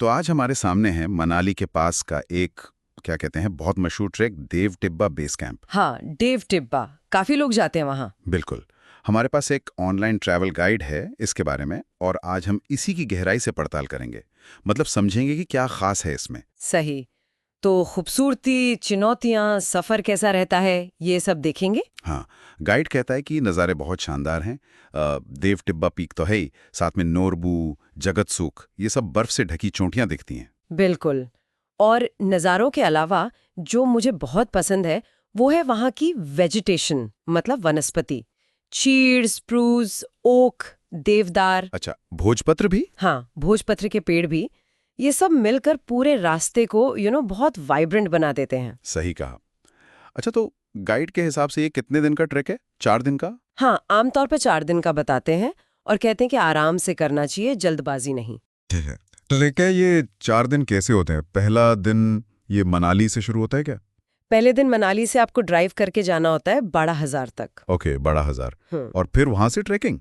तो आज हमारे सामने है मनाली के पास का एक क्या कहते हैं बहुत मशहूर ट्रैक देव टिब्बा बेस कैंप। हाँ, देव टिब्बा काफी लोग जाते हैं वहाँ। बिल्कुल। हमारे पास एक ऑनलाइन ट्रैवल गाइड है इसके बारे में और आज हम इसी की गहराई से पड़ताल करेंगे। मतलब समझेंगे कि क्या खास है इसमें। सही। तो खूबसूरती, चुनौतियाँ, सफर कैसा रहता है, ये सब देखेंगे। हाँ, गाइड कहता है कि नज़ारे बहुत शानदार हैं। देव टिब्बा पीक तो है ही, साथ में नोरबू, जगतसुख ये सब बर्फ से ढकी चोटियां दिखती हैं। बिल्कुल। और नज़ारों के अलावा जो मुझे बहुत पसंद है वो है वहाँ की वेजिटेशन, मतलब वनस्पति। चीड़, स्प्रूस, ओक, देवदार। अच्छा, भोजपत्र भी। हाँ, भोजपत्र के पेड़ भी। ये सब मिलकर पूरे रास्ते को बहुत वाइब्रेंट बना देते हैं। सही कहा। अच्छा, तो गाइड के हिसाब से ये कितने दिन का ट्रैक है? 4 दिन का? हाँ, आमतौर पर 4 दिन का बताते हैं और कहते हैं कि आराम से करना चाहिए, जल्दबाजी नहीं। ठीक है। तो लेके ये 4 दिन कैसे होते हैं? पहला दिन ये मनाली से शुरू होता है क्या? पहले दिन मनाली से आपको ड्राइव करके जाना होता है बड़ा हज़ार तक। ओके, बड़ा हजार। हम्म। और फिर वहां से ट्रैकिंग।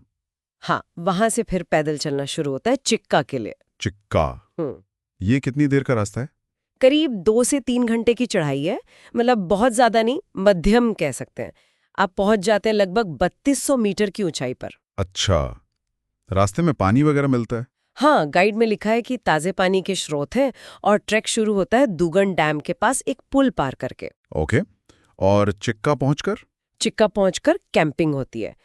हाँ, वहां से फिर पैदल चलना शुरू होता है चिक्का के लिए। चिक्का। हम्म। ये कितनी देर का रास्ता है? करीब 2 से 3 घंटे की चढ़ाई है। मतलब बहुत ज्यादा नहीं, मध्यम कह सकते हैं। आप पहुंच जाते हैं लगभग 3200 मीटर की ऊंचाई पर। अच्छा, रास्ते में पानी वगैरह मिलता है? हाँ, गाइड में लिखा है कि ताजे पानी के स्रोत हैं और ट्रैक शुरू होता है दुगन डैम के पास एक पुल पार करके। ओके। और चिक्का पहुंचकर? चिक्का पहुंचकर कैंपिंग होती है।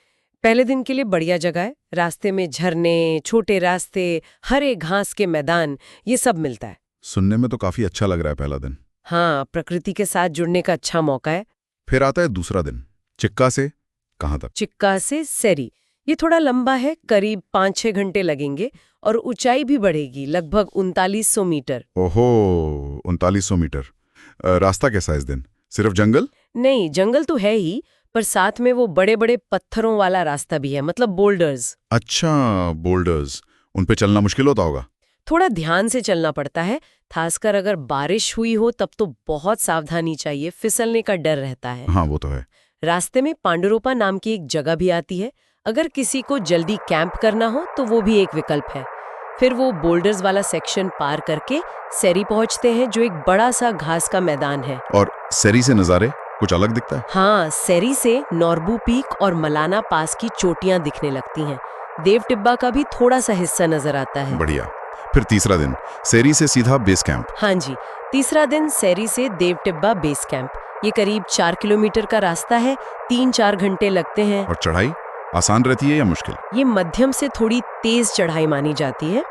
पहले दिन के लिए बढ़िया जगह है। रास्ते में झरने, छोटे रास्ते, हरे घास के मैदान, ये सब मिलता है। सुनने में तो काफी अच्छा लग रहा है पहला दिन। हाँ, प्रकृति के साथ जुड़ने का अच्छा मौका है। फिर आता है दूसरा दिन। चिक्का से कहाँ तक? चिक्का से सेरी। ये थोड़ा लंबा है, करीब 5-6 घंटे लगेंगे और ऊंचाई भी बढ़ेगी, लगभग 3900 मीटर। ओहो, 3900 मीटर। रास्ता कैसा है इस दिन? सिर्फ जंगल? नहीं, जंगल तो है ही, पर साथ में वो बड़े बड़े पत्थरों वाला रास्ता भी है, मतलब बोल्डर्स। अच्छा, बोल्डर्स। उन पे चलना मुश्किल होता होगा। थोड़ा ध्यान से चलना पड़ता है, खासकर अगर बारिश हुई हो तब तो बहुत सावधानी चाहिए, फिसलने का डर रहता है। हाँ, वो तो है। रास्ते में पांडुरोपा नाम की एक जगह भी आती है। अगर किसी को जल्दी कैंप करना हो तो वो भी एक विकल्प है। फिर वो बोल्डर्स वाला सेक्शन पार करके सेरी पहुंचते हैं, जो एक बड़ा सा घास का मैदान है। और सेरी से नज़ारे कुछ अलग दिखता है? हाँ, सेरी से नॉर्बू पीक और मलाना पास की चोटियां दिखने लगती हैं। देव टिब्बा का भी थोड़ा सा हिस्सा नजर आता है। बढ़िया। फिर तीसरा दिन सेरी से सीधा बेस कैंप। हाँ जी, तीसरा दिन सेरी से देव टिब्बा बेस कैंप। ये करीब 4 किलोमीटर का रास्ता है, 3-4 घंटे लगते हैं। और चढ़ाई आसान रहती है या मुश्किल? ये मध्यम से थोड़ी तेज चढ़ाई मानी जाती है,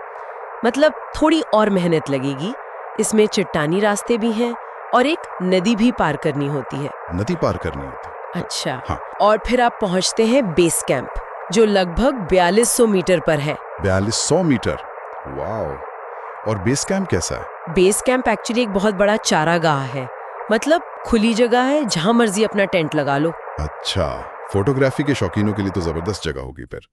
मतलब थोड़ी और मेहनत लगेगी। इसमें चट्टानी रास्ते भी हैं और एक नदी भी पार करनी होती है। नदी पार करनी होती। अच्छा। हाँ। और फिर आप पहुंचते हैं बेस कैंप, जो लगभग 4200 मीटर पर है। 4200 मीटर, वाह। और बेस कैंप कैसा है? बेस कैंप एक्चुअली एक बहुत बड़ा चारागाह है, मतलब खुली जगह है जहां मर्जी अपना टेंट लगा लो। अच्छा, फोटोग्राफी के शौकीनों के लिए तो जबरदस्त जगह होगी। फिर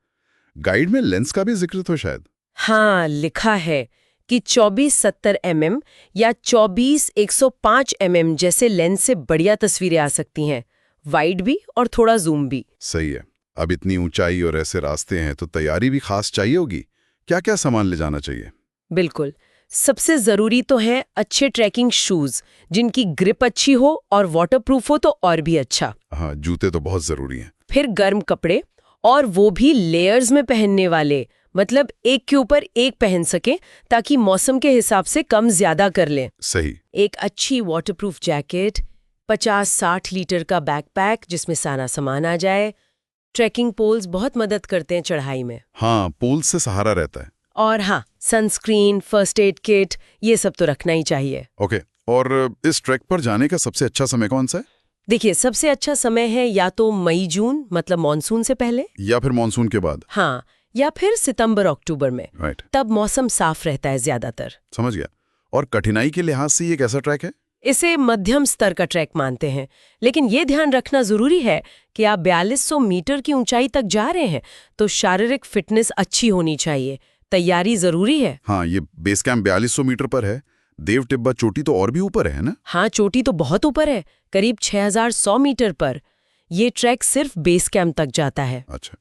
गाइड में लेंस का भी जिक्र तो शायद। हाँ, लिखा है कि 24-70 mm या 24-105 mm जैसे लेंस से बढ़िया तस्वीरें आ सकती हैं, वाइड भी और थोड़ा जूम भी। सही है। अब इतनी ऊंचाई और ऐसे रास्ते हैं तो तैयारी भी खास चाहिए होगी। क्या क्या सामान ले जाना चाहिए? बिल्कुल। सबसे जरूरी तो है अच्छे ट्रैकिंग शूज, जिनकी ग्रिप अच्छी हो और वाटरप्रूफ हो तो और भी अच्छा। हाँ, जूते तो बहुत जरूरी हैं। फिर गर्म कपड़े, और वो भी लेयर्स में पहनने वाले, मतलब एक के ऊपर एक पहन सके ताकि मौसम के हिसाब से कम ज्यादा कर लें। सही। एक अच्छी वाटरप्रूफ जैकेट, 50-60 लीटर का बैकपैक जिसमें सारा सामान आ जाए। ट्रैकिंग पोल्स बहुत मदद करते हैं चढ़ाई में। हाँ, पोल से सहारा रहता है। और हाँ, सनस्क्रीन, फर्स्ट एड किट, ये सब तो रखना ही चाहिए। ओके। और इस ट्रैक पर जाने का सबसे अच्छा समय कौन सा है? देखिए, सबसे अच्छा समय है या तो मई-जून, मतलब मॉनसून से पहले, या फिर मॉनसून के बाद? हाँ, या फिर सितंबर-अक्टूबर में। राइट। तब मौसम साफ रहता है ज्यादातर। समझ गया। और कठिनाई के लिहाज से ये कैसा ट्रैक है? इसे मध्यम स्तर का ट्रैक मानते हैं, लेकिन ये ध्यान रखना जरूरी है कि आप 4200 मीटर की ऊंचाई तक जा रहे हैं तो शारीरिक फिटनेस अच्छी होनी चाहिए। तैयारी जरूरी है। हाँ, ये बेस कैंप 4200 मीटर पर है। देव टिब्बा चोटी तो और भी ऊपर है ना? हाँ, चोटी तो बहुत ऊपर है, करीब 6100 मीटर पर। ये ट्रैक सिर्फ बेस कैंप तक जाता है। अच्छा,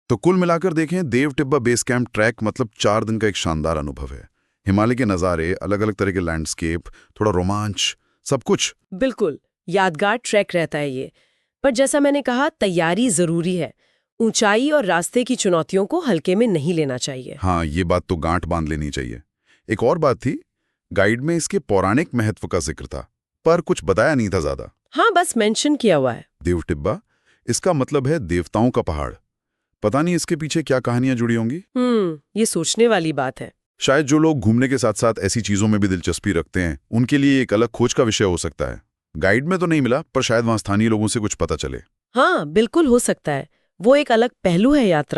तो कुल मिलाकर देखें, देव टिब्बा बेस कैंप ट्रैक मतलब 4 दिन का एक शानदार अनुभव है। हिमालय के नज़ारे, अलग अलग तरह के लैंडस्केप, थोड़ा रोमांच, सब कुछ। बिल्कुल यादगार ट्रैक रहता है ये। पर जैसा मैंने कहा, तैयारी जरूरी है। ऊंचाई और रास्ते की चुनौतियों को हल्के में नहीं लेना चाहिए। हाँ, ये बात तो गांठ बांध लेनी चाहिए। एक और बात थी, गाइड में इसके पौराणिक महत्व का जिक्र था, पर कुछ बताया नहीं था ज्यादा। हाँ, बस मेंशन किया हुआ है। देव टिब्बा, इसका मतलब है देवताओं का पहाड़। पता नहीं इसके पीछे क्या कहानियां जुड़ी होंगी। ये सोचने वाली बात है। शायद जो लोग घूमने के साथ साथ ऐसी चीजों में भी दिलचस्पी रखते हैं, उनके लिए एक अलग खोज का विषय हो सकता है। गाइड में तो नहीं मिला, पर शायद वहां स्थानीय लोगों से कुछ पता चले। हाँ, बिल्कुल हो सकता है। वो एक अलग पहलू है यात्रा